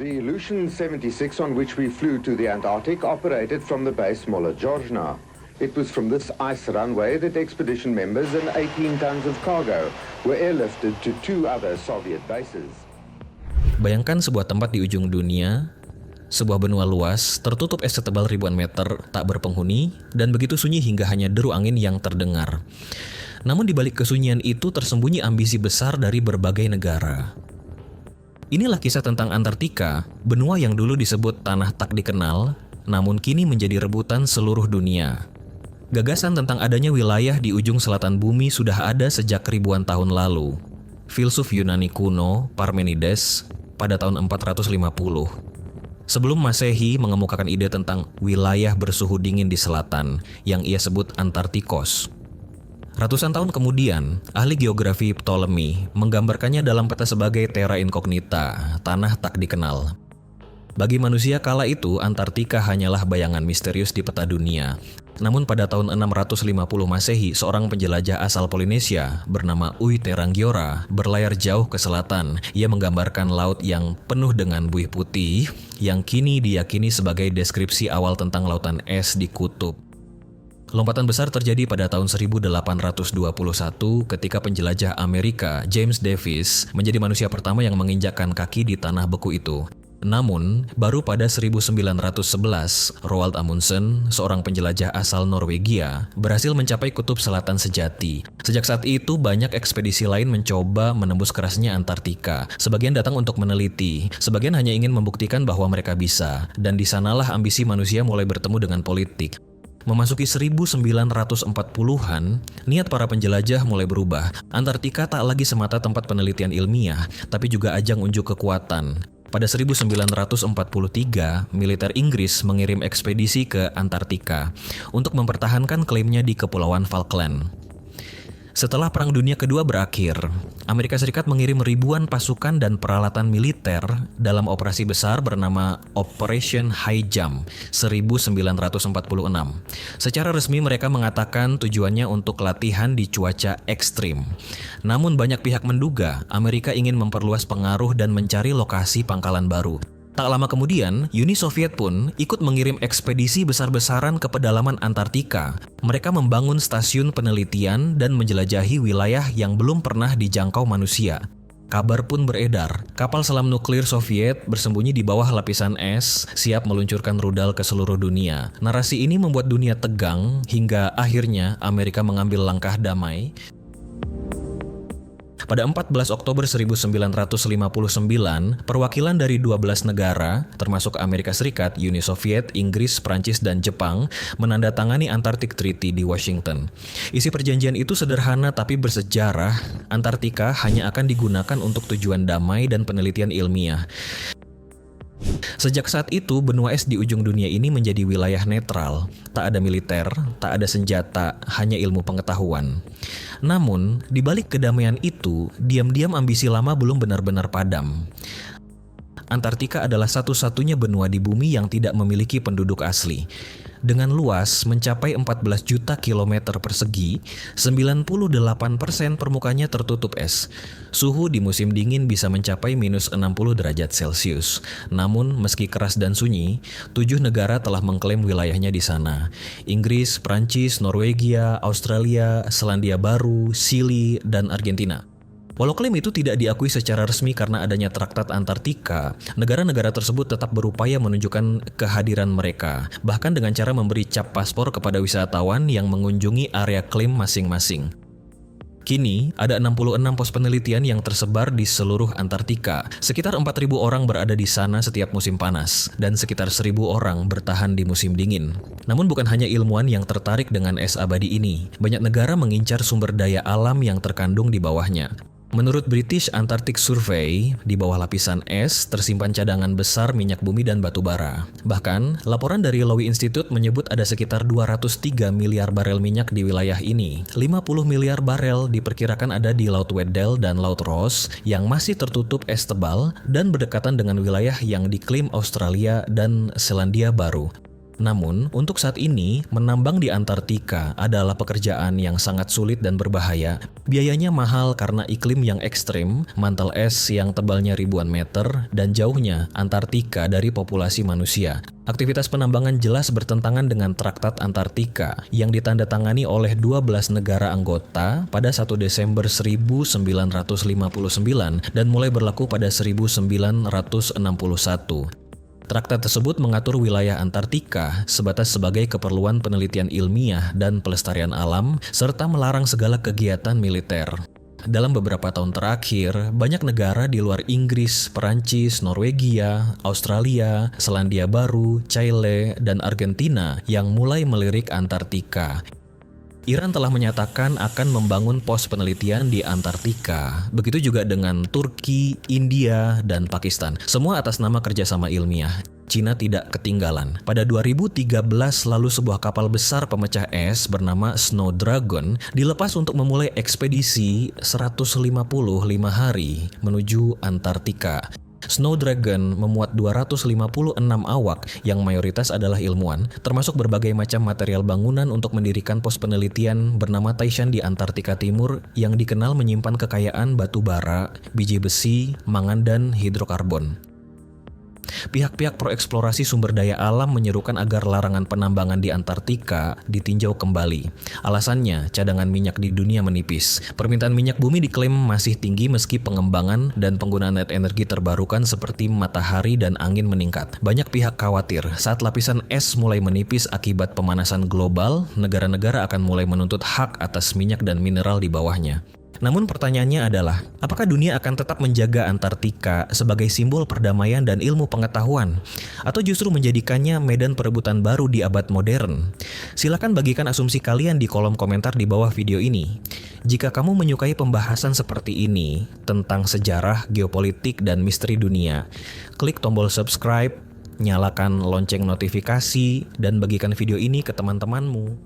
The Ilyushin 76 on which we flew to the Antarctic operated from the base Molodezhna. It was from this ice runway that expedition members and 18 tons of cargo were airlifted to two other Soviet bases. Bayangkan sebuah tempat di ujung dunia, sebuah benua luas, tertutup es setebal ribuan meter, tak berpenghuni, dan begitu sunyi hingga hanya deru angin yang terdengar. Namun di balik kesunyian itu tersembunyi ambisi besar dari berbagai negara. Inilah kisah tentang Antartika, benua yang dulu disebut tanah tak dikenal, namun kini menjadi rebutan seluruh dunia. Gagasan tentang adanya wilayah di ujung selatan bumi sudah ada sejak ribuan tahun lalu. Filsuf Yunani kuno, Parmenides, pada tahun 450. Sebelum Masehi mengemukakan ide tentang wilayah bersuhu dingin di selatan, yang ia sebut Antarktikos. Ratusan tahun kemudian, ahli geografi Ptolemy menggambarkannya dalam peta sebagai terra incognita, tanah tak dikenal. Bagi manusia kala itu, Antartika hanyalah bayangan misterius di peta dunia. Namun pada tahun 650 Masehi, seorang penjelajah asal Polinesia bernama Uiteranggiora berlayar jauh ke selatan. Ia menggambarkan laut yang penuh dengan buih putih, yang kini diyakini sebagai deskripsi awal tentang lautan es di kutub. Lompatan besar terjadi pada tahun 1821 ketika penjelajah Amerika James Davis menjadi manusia pertama yang menginjakkan kaki di tanah beku itu. Namun, baru pada 1911, Roald Amundsen, seorang penjelajah asal Norwegia, berhasil mencapai kutub selatan sejati. Sejak saat itu, banyak ekspedisi lain mencoba menembus kerasnya Antartika. Sebagian datang untuk meneliti, sebagian hanya ingin membuktikan bahwa mereka bisa, dan di sanalah ambisi manusia mulai bertemu dengan politik. Memasuki 1940-an, niat para penjelajah mulai berubah. Antartika tak lagi semata tempat penelitian ilmiah, tapi juga ajang unjuk kekuatan. Pada 1943, militer Inggris mengirim ekspedisi ke Antartika untuk mempertahankan klaimnya di Kepulauan Falkland. Setelah Perang Dunia Kedua berakhir, Amerika Serikat mengirim ribuan pasukan dan peralatan militer dalam operasi besar bernama Operation High Jump 1946. Secara resmi mereka mengatakan tujuannya untuk latihan di cuaca ekstrim. Namun banyak pihak menduga Amerika ingin memperluas pengaruh dan mencari lokasi pangkalan baru. Tak lama kemudian, Uni Soviet pun ikut mengirim ekspedisi besar-besaran ke pedalaman Antartika. Mereka membangun stasiun penelitian dan menjelajahi wilayah yang belum pernah dijangkau manusia. Kabar pun beredar, kapal selam nuklir Soviet bersembunyi di bawah lapisan es, siap meluncurkan rudal ke seluruh dunia. Narasi ini membuat dunia tegang hingga akhirnya Amerika mengambil langkah damai. Pada 14 Oktober 1959, perwakilan dari 12 negara, termasuk Amerika Serikat, Uni Soviet, Inggris, Prancis, dan Jepang, menandatangani Antarctic Treaty di Washington. Isi perjanjian itu sederhana tapi bersejarah. Antartika hanya akan digunakan untuk tujuan damai dan penelitian ilmiah. Sejak saat itu, benua es di ujung dunia ini menjadi wilayah netral. Tak ada militer, tak ada senjata, hanya ilmu pengetahuan. Namun, di balik kedamaian itu, diam-diam ambisi lama belum benar-benar padam. Antartika adalah satu-satunya benua di bumi yang tidak memiliki penduduk asli. Dengan luas mencapai 14 juta kilometer persegi, 98% permukaannya tertutup es. Suhu di musim dingin bisa mencapai minus 60 derajat Celcius. Namun, meski keras dan sunyi, 7 negara telah mengklaim wilayahnya di sana. Inggris, Prancis, Norwegia, Australia, Selandia Baru, Chili, dan Argentina. Walau klaim itu tidak diakui secara resmi karena adanya Traktat Antartika, negara-negara tersebut tetap berupaya menunjukkan kehadiran mereka, bahkan dengan cara memberi cap paspor kepada wisatawan yang mengunjungi area klaim masing-masing. Kini, ada 66 pos penelitian yang tersebar di seluruh Antartika. Sekitar 4.000 orang berada di sana setiap musim panas, dan sekitar 1.000 orang bertahan di musim dingin. Namun bukan hanya ilmuwan yang tertarik dengan es abadi ini. Banyak negara mengincar sumber daya alam yang terkandung di bawahnya. Menurut British Antarctic Survey, di bawah lapisan es tersimpan cadangan besar minyak bumi dan batu bara. Bahkan, laporan dari Lowy Institute menyebut ada sekitar 203 miliar barel minyak di wilayah ini. 50 miliar barel diperkirakan ada di Laut Weddell dan Laut Ross yang masih tertutup es tebal dan berdekatan dengan wilayah yang diklaim Australia dan Selandia Baru. Namun, untuk saat ini, menambang di Antartika adalah pekerjaan yang sangat sulit dan berbahaya. Biayanya mahal karena iklim yang ekstrim, mantel es yang tebalnya ribuan meter, dan jauhnya Antartika dari populasi manusia. Aktivitas penambangan jelas bertentangan dengan Traktat Antartika yang ditandatangani oleh 12 negara anggota pada 1 Desember 1959 dan mulai berlaku pada 1961. Traktat tersebut mengatur wilayah Antartika sebatas sebagai keperluan penelitian ilmiah dan pelestarian alam, serta melarang segala kegiatan militer. Dalam beberapa tahun terakhir, banyak negara di luar Inggris, Perancis, Norwegia, Australia, Selandia Baru, Chile, dan Argentina yang mulai melirik Antartika. Iran telah menyatakan akan membangun pos penelitian di Antartika. Begitu juga dengan Turki, India, dan Pakistan. Semua atas nama kerjasama ilmiah. Cina tidak ketinggalan. Pada 2013 lalu sebuah kapal besar pemecah es bernama Snow Dragon dilepas untuk memulai ekspedisi 155 hari menuju Antartika. Snow Dragon memuat 256 awak yang mayoritas adalah ilmuwan, termasuk berbagai macam material bangunan untuk mendirikan pos penelitian bernama Taishan di Antartika Timur yang dikenal menyimpan kekayaan batu bara, biji besi, mangan, dan hidrokarbon. Pihak-pihak proeksplorasi sumber daya alam menyerukan agar larangan penambangan di Antartika ditinjau kembali. Alasannya, cadangan minyak di dunia menipis. Permintaan minyak bumi diklaim masih tinggi meski pengembangan dan penggunaan net energi terbarukan seperti matahari dan angin meningkat. Banyak pihak khawatir saat lapisan es mulai menipis akibat pemanasan global, negara-negara akan mulai menuntut hak atas minyak dan mineral di bawahnya. Namun pertanyaannya adalah, apakah dunia akan tetap menjaga Antartika sebagai simbol perdamaian dan ilmu pengetahuan? Atau justru menjadikannya medan perebutan baru di abad modern? Silakan bagikan asumsi kalian di kolom komentar di bawah video ini. Jika kamu menyukai pembahasan seperti ini tentang sejarah, geopolitik, dan misteri dunia, klik tombol subscribe, nyalakan lonceng notifikasi, dan bagikan video ini ke teman-temanmu.